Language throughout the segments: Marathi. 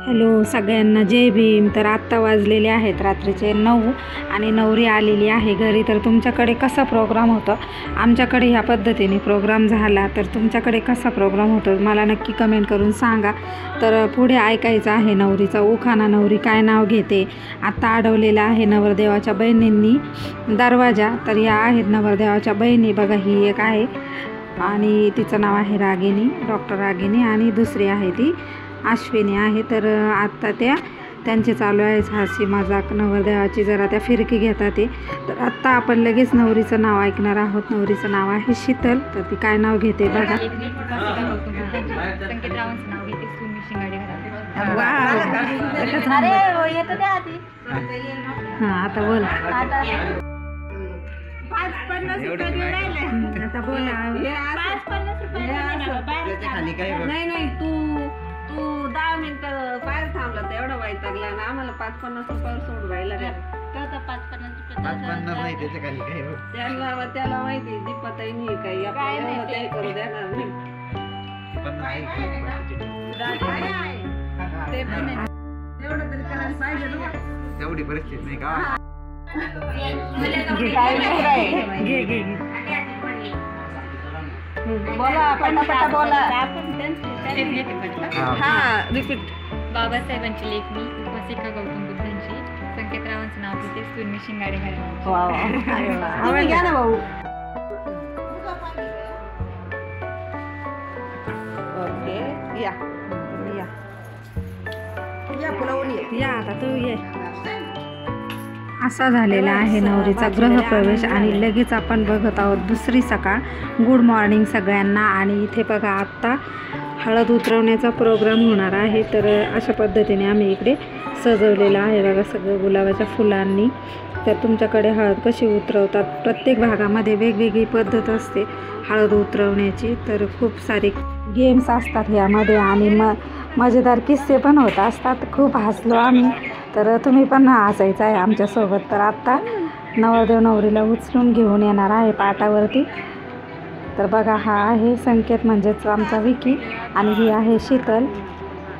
हॅलो सगळ्यांना जय भीम. तर आत्ता वाजलेले आहेत रात्रीचे 9 आणि नवरी आलेली आहे घरी. तर तुमच्याकडे कसा प्रोग्राम होता? आमच्याकडे ह्या पद्धतीने प्रोग्राम झाला. तर तुमच्याकडे कसा प्रोग्राम होतो मला नक्की कमेंट करून सांगा. तर पुढे ऐकायचं आहे नवरीचा उखाणा. नवरी काय नाव घेते आत्ता अडवलेला आहे नवरदेवाच्या बहिणींनी दरवाजा. तर या आहेत नवरदेवाच्या बहिणी बघा. ही एक आहे आणि तिचं नाव आहे रागिनी, डॉक्टर रागिनी, आणि दुसरी आहे ती अश्विनी आहे. तर आत्ता त्यांचे चालू आहे हास्य मजाक. नवरदेवाची जरा त्या फिरकी घेतात ते. तर आत्ता आपण लगेच नवरीचं नाव ऐकणार आहोत. नवरीचं नाव आहे शीतल. तर ती काय नाव घेते बघा. हां आता बोल. आता बोला. नाही तू 10 मिनिटं बाहेर थांबला तर एवढा वैतागला ना. आम्हाला 5-50 रुपयावर सोड व्हायला त्याला माहिती दीपाताईनी काही आपल्याला ते करू देणार नाही. एवढं तरी करायला पाहिजे ना. तेवढी परिस्थिती नाही का. बोला पटापटा बोला. हा रिपीट. बाबासाहेबांची लेखणी वसिका गौतम बुद्धांची. संकेतरावांचं नाव घेते सुरमी शिंगाडे घराण्याची. घ्या ना भाऊ. ओके या या आता तू ये. असा झालेला आहे नवरीचा गृहप्रवेश आणि लगेच आपण बघत आहोत दुसरी सकाळ. गुड मॉर्निंग सगळ्यांना. आणि इथे बघा आत्ता हळद उतरवण्याचा प्रोग्राम होणार आहे. तर अशा पद्धतीने आम्ही इकडे सजवलेलं आहे बघा सगळं गुलाबाच्या फुलांनी. तर तुमच्याकडे हळद कशी उतरवतात? प्रत्येक भागामध्ये वेगवेगळी पद्धत असते हळद उतरवण्याची. तर खूप सारे गेम्स असतात यामध्ये आणि मजेदार किस्से पण होत असतात. खूप हसलो आम्ही. तर तुम्ही पण हसायचं आहे आमच्यासोबत. तर आत्ता नवरदेव नवरीला उचलून घेऊन येणार आहे पाटावरती. तर बघा हा आहे संकेत म्हणजेच आमचा विकी आणि ही आहे शीतल.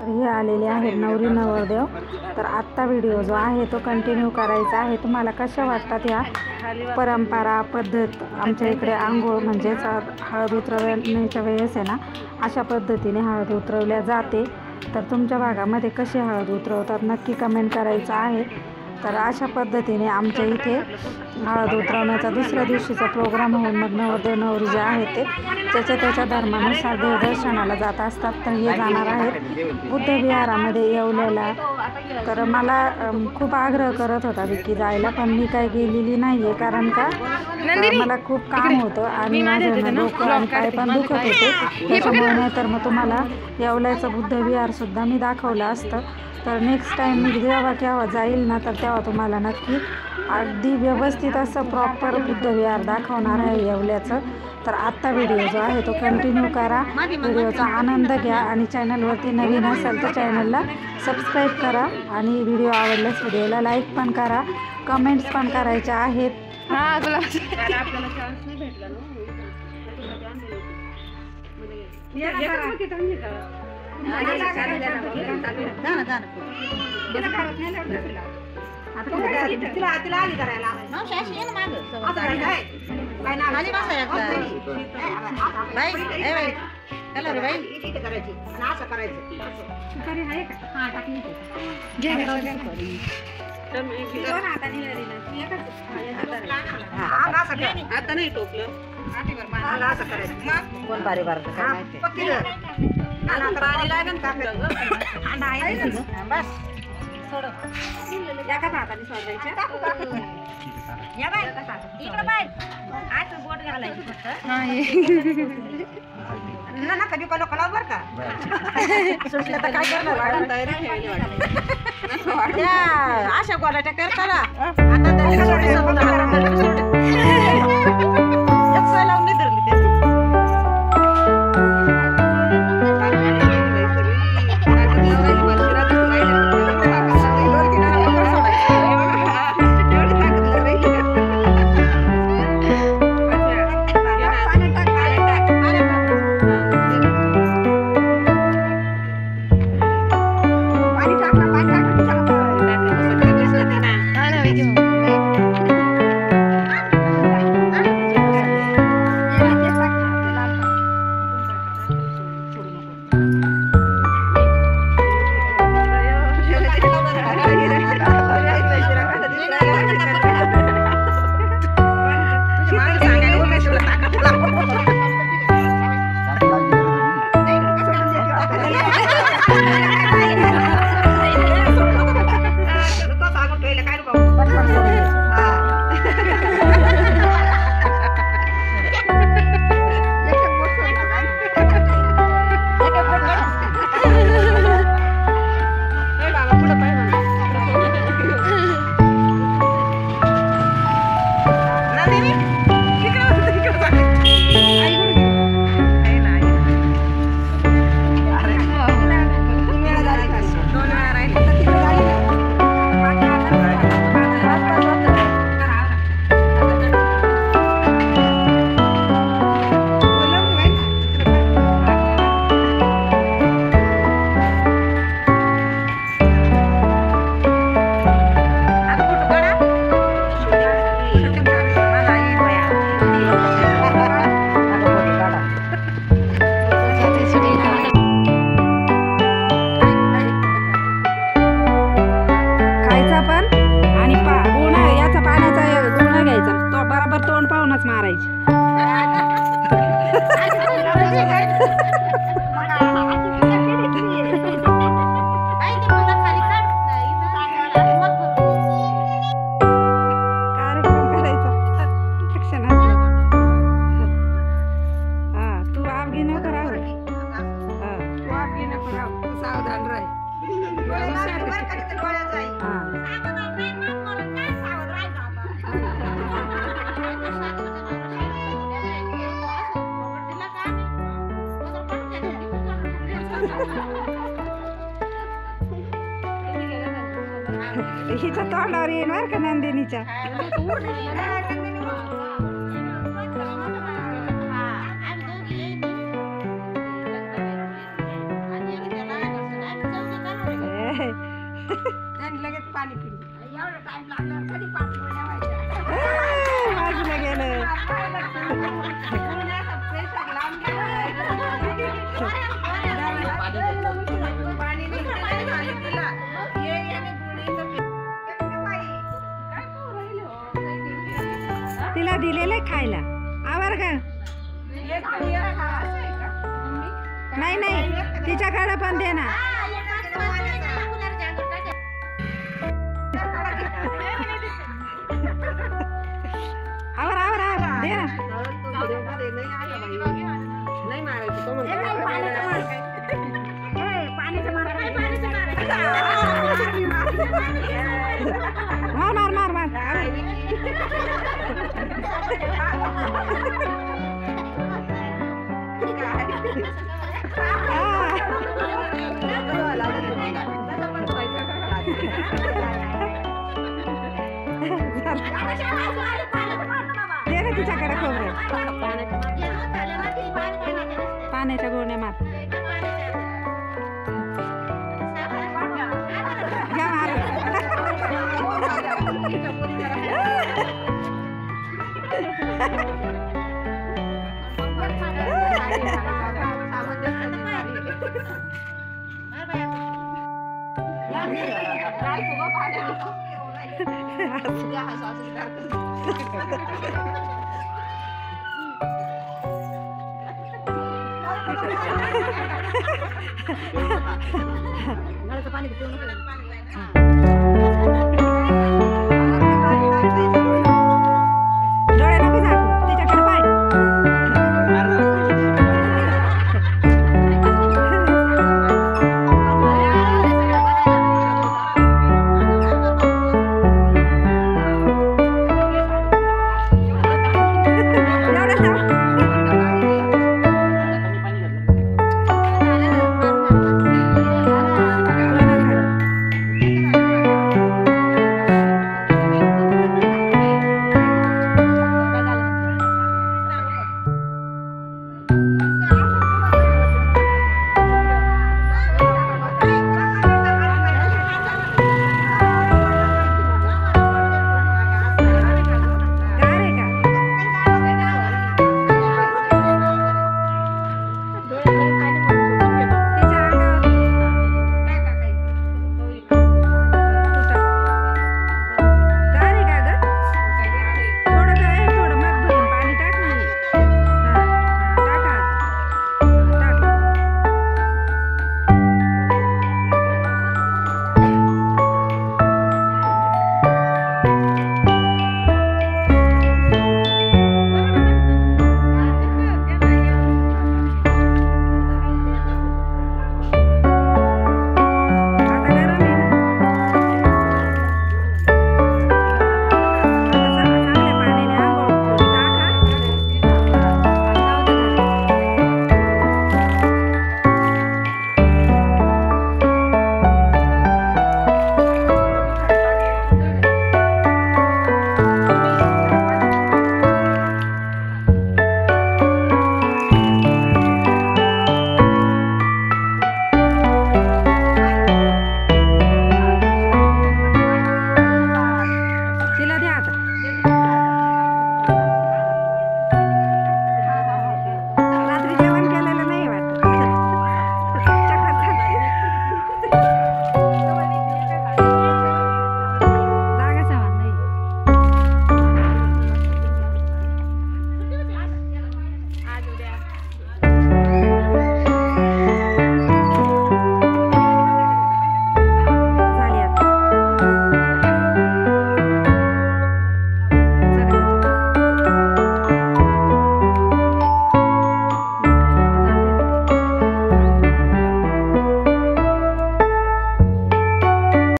तर हे आलेले आहेत नवरी नवरदेव. तर आत्ता व्हिडिओ जो आहे तो कंटिन्यू करायचा आहे. तुम्हाला कशा वाटतात या परंपरा पद्धत? आमच्या इकडे आंघोळ म्हणजेच हळद उतरवण्याच्या वेळेस आहे ना अशा पद्धतीने हळद उतरवल्या जाते. तर तुमच्या भागामध्ये कशी हळद उतरवतात नक्की कमेंट करायचं आहे. तर अशा पद्धतीने आमच्या इथे हळद उतरवण्याचा दुसऱ्या दिवशीचा प्रोग्राम होऊन मग नवरदेव नवरी जे आहेत ते त्याच्या धर्मानुसार देवदर्शनाला जात असतात. तर हे जाणार आहेत बुद्ध विहारामध्ये येवल्याला. तर मला खूप आग्रह करत होता विकी जायला पण मी काही गेलेली नाही आहे. कारण का मला खूप काम होतं आणि माझं डोकं आणि पाय पण दुखत होते. त्याच्यामुळे नाही तर मग तुम्हाला येवल्याचं बुद्ध विहारसुद्धा मी दाखवलं असतं. तर नेक्स्ट टाईम मी जेव्हा केव्हा जाईल ना तर तेव्हा तुम्हाला नक्की अगदी व्यवस्थित असं प्रॉपर बुद्ध विहार दाखवणार आहे येवल्याचं. तर आत्ता व्हिडिओ जो आहे तो कंटिन्यू करा. व्हिडिओचा आनंद घ्या आणि चॅनलवरती नवीन असेल तर चॅनलला सबस्क्राईब करा आणि व्हिडिओ आवडल्यास व्हिडिओला लाईक पण करा. कमेंट्स पण करायच्या आहेत. हां तुला आपल्याला चान्स नाही भेटला तिला आली करायला असं करायचं. आता नाही टोकलं असं करायचं. कोण बारी बार पाणी लागेल का बस सोड. एकाच हाताने सोडायचं. या बाय इकडं बाय आज बोट घालायची फक्त. ना कधी कला बरं का सुटलं तर काय करणार. तयारी ठेवली वाटत अशा गोलाच्या करता ना. आता लावून नाही धरली ते. हिच्या तोंडावर येणार का नंदिनीच्या? लगेच पाणी बाजूला गेलं. तिला दिलेलं खायला आवर का? नाही नाही तिच्याकडे पण दे ना. आवर आवर आवर दे ना. मार मार मार मार. दे ना तिच्याकडे खोबरं. पाण्याच्या गोण्या मार. घ्या मार. पाणी